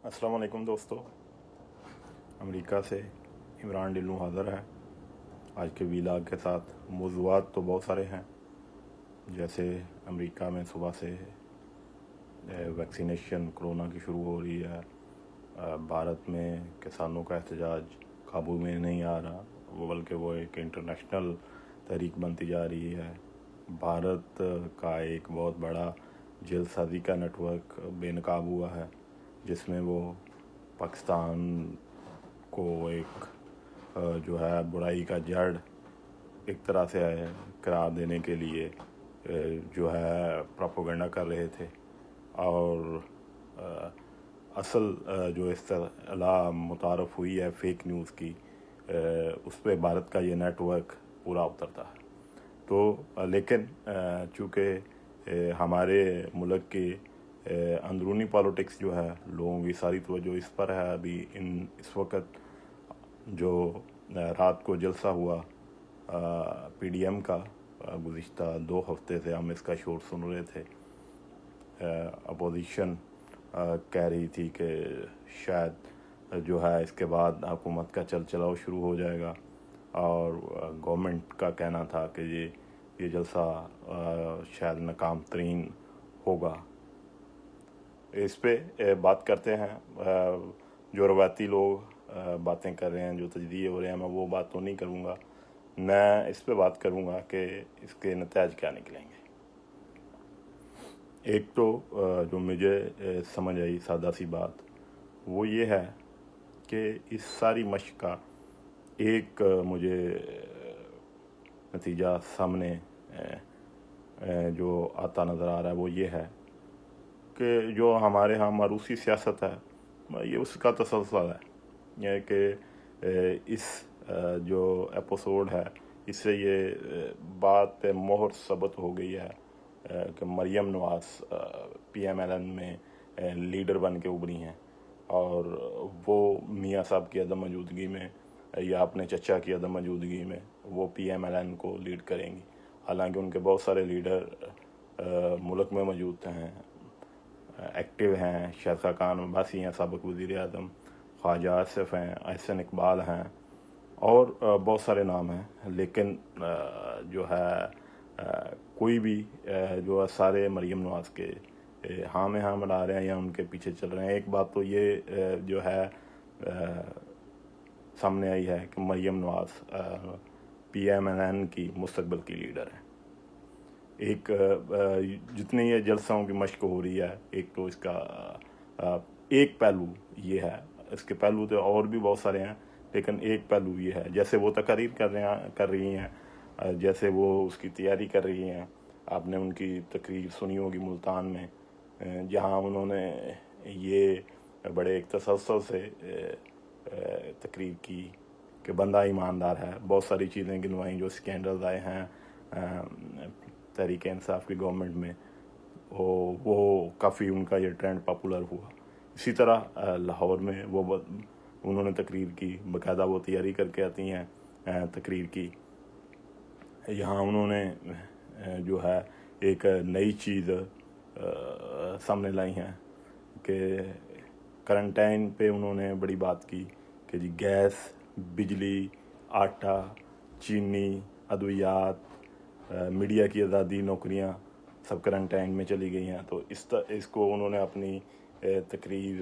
अस्सलाम वालेकुम दोस्तों। अमेरिका से इमरान डिल्लू हाज़िर है आज के वीलाग के साथ। मौज़ूआत तो बहुत सारे हैं, जैसे अमेरिका में सुबह से वैक्सीनेशन कोरोना की शुरू हो रही है। भारत में किसानों का एहतजाज काबू में नहीं आ रहा, वो बल्कि वो एक इंटरनेशनल तहरीक बनती जा रही है। भारत का एक बहुत बड़ा जेलसाजी का नेटवर्क बेनकाब हुआ है, जिसमें वो पाकिस्तान को एक जो है बुराई का जड़ एक तरह से करार देने के लिए जो है प्रोपेगेंडा कर रहे थे। और असल जो इस्तिलाह मुतारफ़ हुई है फेक न्यूज़ की, उस पर भारत का ये नेटवर्क पूरा उतरता है। तो लेकिन चूँकि हमारे मुल्क की अंदरूनी पॉलिटिक्स जो है, लोगों की सारी तवज्जो इस पर है। अभी इस वक्त जो रात को जलसा हुआ पीडीएम का, गुज़िश्ता 2 हफ्ते से हम इसका शोर सुन रहे थे। अपोजिशन कह रही थी कि शायद जो है इसके बाद हुकूमत का चलाओ शुरू हो जाएगा, और गवर्नमेंट का कहना था कि ये जलसा शायद नाकाम तरीन होगा। इस पे बात करते हैं। जो रवायती लोग बातें कर रहे हैं, जो तजदीद हो रहे हैं, मैं वो बात तो नहीं करूँगा। मैं इस पे बात करूँगा कि इसके नतीजे क्या निकलेंगे। एक तो जो मुझे समझ आई सादा सी बात, वो ये है कि इस सारी मशक का एक मुझे नतीजा सामने जो आता नज़र आ रहा है, वो ये है कि जो हमारे यहाँ मारूसी सियासत है, ये उसका तसलसल है। ये कि इस जो एपिसोड है, इससे ये बात मोहर सबत हो गई है कि मरियम नवाज़ PMLN में लीडर बन के उभरी हैं, और वो मियाँ साहब की अदम मौजूदगी में या अपने चचा की अदम मौजूदगी में वो PMLN को लीड करेंगी। हालांकि उनके बहुत सारे लीडर मुल्क में मौजूद हैं, एक्टिव हैं। शेरखा खान अब्बासी हैं, साबिक़ वज़ीर आज़म, ख्वाजा आसिफ हैं, अहसन इकबाल हैं, और बहुत सारे नाम हैं। लेकिन जो है कोई भी जो है सारे मरियम नवाज़ के हाँ में हाँ मिला रहे हैं या उनके पीछे चल रहे हैं। एक बात तो ये जो है सामने आई है कि मरियम नवाज़ PMLN की मुस्तकबिल की लीडर है। एक जितनी ये जलसाओं की मशक हो रही है, एक तो इसका एक पहलू ये है। इसके पहलू तो और भी बहुत सारे हैं, लेकिन एक पहलू ये है, जैसे वो तकरीर कर रही हैं, जैसे वो उसकी तैयारी कर रही हैं। आपने उनकी तकरीर सुनी होगी मुल्तान में, जहाँ उन्होंने ये बड़े एक तसल्सल से तकरीर की कि बंदा ईमानदार है। बहुत सारी चीज़ें गिनवाई जो स्कैंडल्स आए हैं तहरीक इंसाफ की गवर्नमेंट में, वो काफ़ी उनका ये ट्रेंड पॉपुलर हुआ। इसी तरह लाहौर में वो उन्होंने तकरीर की, बाकायदा वो तैयारी करके आती हैं तकरीर की। यहाँ उन्होंने जो है एक नई चीज़ सामने लाई हैं कि क्वारंटाइन पे उन्होंने बड़ी बात की कि जी गैस, बिजली, आटा, चीनी, अद्वियात, मीडिया की आज़ादी, नौकरियां सब क्वारंटाइन में चली गई हैं। तो इसको उन्होंने अपनी तकरीर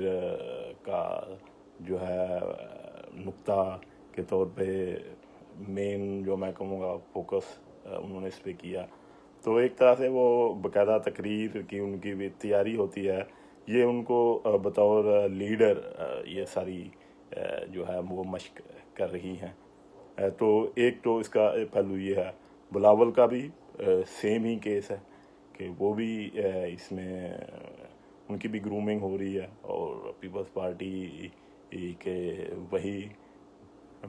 का जो है नुक्ता के तौर पे मेन जो मैं कहूँगा फोकस उन्होंने इस पे किया। तो एक तरह से वो बाकायदा तकरीर की उनकी भी तैयारी होती है। ये उनको बतौर लीडर ये सारी जो है वो मशक कर रही हैं। तो एक तो इसका पहलू ये है। बिलावल का भी सेम ही केस है कि वो भी इसमें उनकी भी ग्रूमिंग हो रही है, और पीपल्स पार्टी के वही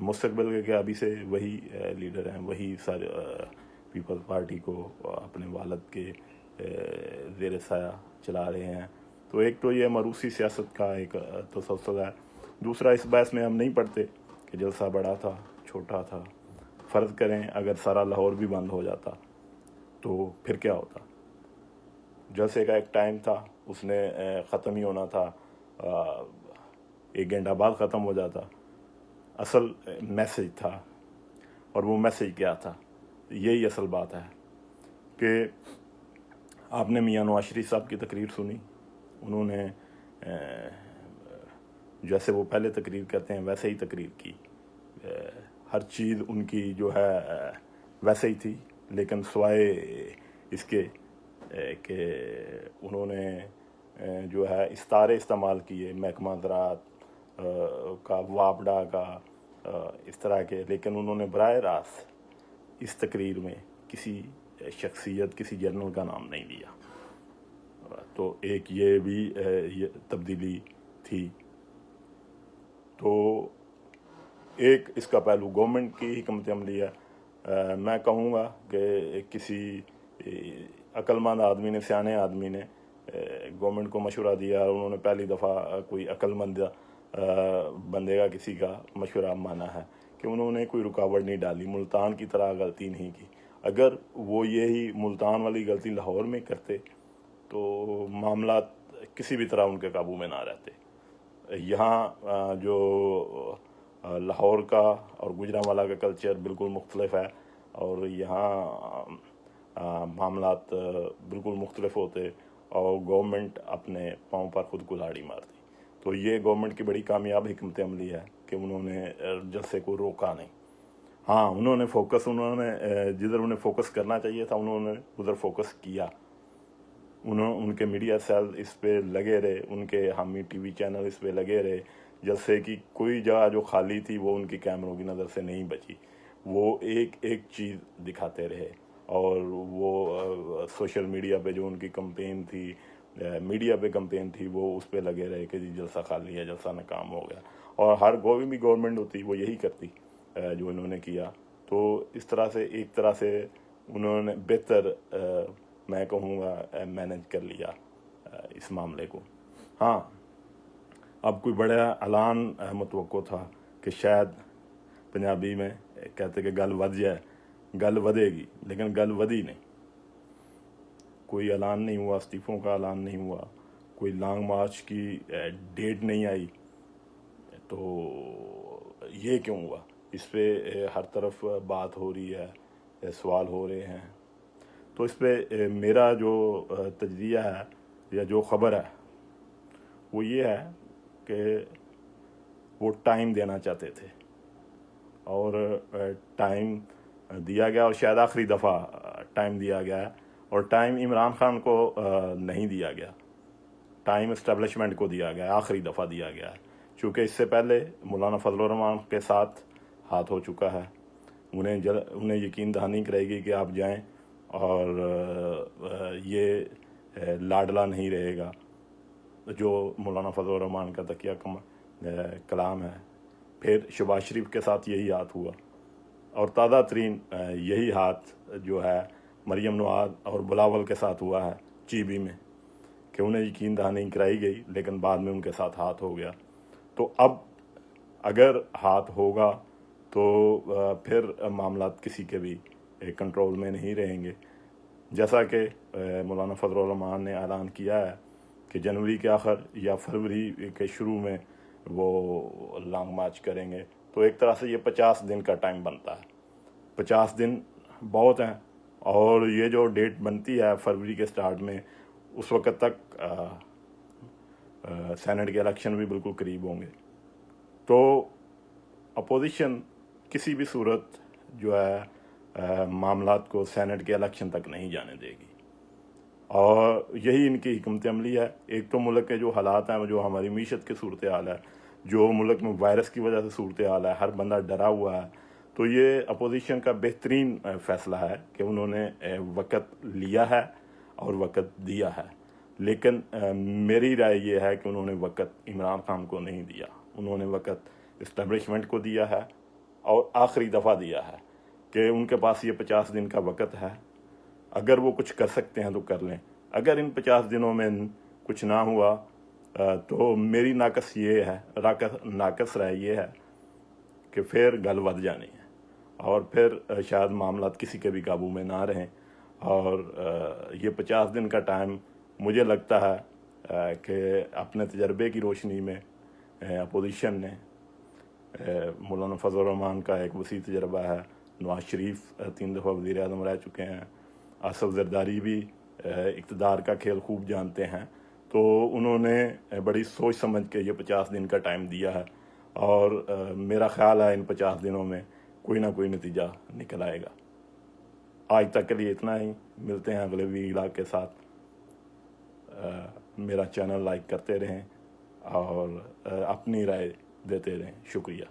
मुस्तकबिल के अभी से वही लीडर हैं, वही सारे पीपल्स पार्टी को अपने वालद के ज़ेर साया चला रहे हैं। तो एक तो ये मरूसी सियासत का एक तसल्सल है। दूसरा, इस बहस में हम नहीं पढ़ते कि जलसा बड़ा था, छोटा था। फ़र्ज़ करें अगर सारा लाहौर भी बंद हो जाता तो फिर क्या होता। जलसे का एक टाइम था, उसने ख़त्म ही होना था 1 घंटा बाद ख़त्म हो जाता। असल मैसेज था, और वो मैसेज क्या था, यही असल बात है कि आपने मियां नवाज शरीफ साहब की तकरीर सुनी। उन्होंने जैसे वो पहले तकरीर करते हैं वैसे ही तकरीर की। हर चीज़ उनकी जो है वैसे ही थी, लेकिन सिवाय इसके कि उन्होंने जो है इस्तारे इस्तेमाल किए महकमा ज़राअत का, वापडा का, इस तरह के, लेकिन उन्होंने बराह रास्त इस तकरीर में किसी शख्सियत, किसी जनरल का नाम नहीं लिया। तो एक ये भी ये तब्दीली थी। तो एक इसका पहलू गवर्नमेंट की हिकमत अमली है। मैं कहूँगा कि किसी अक्लमंद आदमी ने, सियाने आदमी ने गवर्नमेंट को मशवरा दिया, उन्होंने पहली दफ़ा कोई अक्लमंद बंदे का किसी का मशवरा माना है कि उन्होंने कोई रुकावट नहीं डाली, मुल्तान की तरह गलती नहीं की। अगर वो यही मुल्तान वाली गलती लाहौर में करते तो मामला किसी भी तरह उनके काबू में ना रहते। यहाँ जो लाहौर का और गुजरांवाला का कल्चर बिल्कुल मुख्तलिफ है, और यहाँ मामलात बिल्कुल मुख्तलिफ होते, और गवर्नमेंट अपने पाँव पर खुद कुल्हाड़ी मारती। तो ये गवर्नमेंट की बड़ी कामयाब हिकमत अमली है कि उन्होंने जलसे को रोका नहीं। हाँ, उन्होंने जिधर उन्हें फोकस करना चाहिए था उन्होंने उधर फोकस किया। उनके मीडिया सेल इस पे लगे रहे, उनके हामी टीवी चैनल इस पे लगे रहे। जलसे की कोई जगह जो खाली थी वो उनकी कैमरों की नज़र से नहीं बची। वो एक एक चीज़ दिखाते रहे, और वो सोशल मीडिया पे जो उनकी कंपेन थी, मीडिया पे कंपेन थी, वो उस पे लगे रहे कि जी जलसा खाली है, जलसा नाकाम हो गया। और हर कोई भी गवर्नमेंट होती वो यही करती जो इन्होंने किया। तो इस तरह से एक तरह से उन्होंने बेहतर मैं कहूँगा मैनेज कर लिया इस मामले को। हाँ, अब कोई बड़ा ऐलान मुतवक्को था कि शायद पंजाबी में कहते कि गल वध जाए, गल वधेगी, लेकिन गल वधी नहीं। कोई ऐलान नहीं हुआ, इस्तीफ़ों का ऐलान नहीं हुआ, कोई लॉन्ग मार्च की डेट नहीं आई। तो ये क्यों हुआ, इस पे हर तरफ बात हो रही है, सवाल हो रहे हैं। तो इस पे मेरा जो तजरिया है या जो ख़बर है वो ये है कि वो टाइम देना चाहते थे, और टाइम दिया गया, और शायद आखिरी दफ़ा टाइम दिया गया है। और टाइम इमरान खान को नहीं दिया गया, टाइम इस्टेब्लिशमेंट को दिया गया, आखिरी दफ़ा दिया गया है। चूँकि इससे पहले मौलाना फजल रहमान के साथ हाथ हो चुका है, उन्हें यकीन दहानी कराएगी कि आप जाएं, और ये लाडला नहीं रहेगा जो मौलाना फजल रहमान का तकिया कलाम है। फिर शहबाज शरीफ के साथ यही हाथ हुआ, और ताज़ा तरीन यही हाथ जो है मरियम नवाज और बिलावल के साथ हुआ है चीबी में, कि उन्हें यकीन दहानी कराई गई, लेकिन बाद में उनके साथ हाथ हो गया। तो अब अगर हाथ होगा तो फिर मामलात किसी के भी कंट्रोल में नहीं रहेंगे। जैसा कि मौलाना फजल रहमान ने ऐलान किया है कि जनवरी के आखिर या फरवरी के शुरू में वो लॉन्ग मार्च करेंगे। तो एक तरह से ये 50 दिन का टाइम बनता है। 50 दिन बहुत हैं, और ये जो डेट बनती है फरवरी के स्टार्ट में, उस वक़्त तक सेनेट के इलेक्शन भी बिल्कुल करीब होंगे। तो अपोजिशन किसी भी सूरत जो है मामलात को सेनेट के इलेक्शन तक नहीं जाने देगी, और यही इनकी हिकमत अमली है। एक तो मुल्क के जो हालात हैं, जो हमारी मीशत की सूरत हाल है, जो मुल्क में वायरस की वजह से सूरत हाल है, हर बंदा डरा हुआ है। तो ये अपोजिशन का बेहतरीन फ़ैसला है कि उन्होंने वक़्त लिया है और वक़्त दिया है। लेकिन मेरी राय ये है कि उन्होंने वक़्त इमरान खान को नहीं दिया, उन्होंने वक़्त इस्टेब्लिशमेंट को दिया है, और आखिरी दफ़ा दिया है कि उनके पास ये 50 दिन का वक़्त है। अगर वो कुछ कर सकते हैं तो कर लें। अगर इन 50 दिनों में कुछ ना हुआ तो मेरी नाकस राय ये है कि फिर गल वध जानी है, और फिर शायद मामलात किसी के भी काबू में ना रहें। और ये 50 दिन का टाइम मुझे लगता है कि अपने तजर्बे की रोशनी में اپوزیشن نے. مولانا فضل الرحمان کا ایک وسیع تجربہ ہے. نواز شریف 3 دفعہ وزیر اعظم رہ چکے ہیں. آصف زرداری بھی اقتدار کا کھیل خوب جانتے ہیں. تو انہوں نے بڑی سوچ سمجھ کے یہ 50 دن کا ٹائم دیا ہے، اور میرا خیال ہے ان 50 دنوں میں کوئی نہ کوئی نتیجہ نکل آئے گا. آج تک کے لیے اتنا ہی. ملتے ہیں اگلے ویلاگ کے ساتھ. میرا چینل لائک کرتے رہیں اور اپنی رائے دیتے رہیں. شکریہ.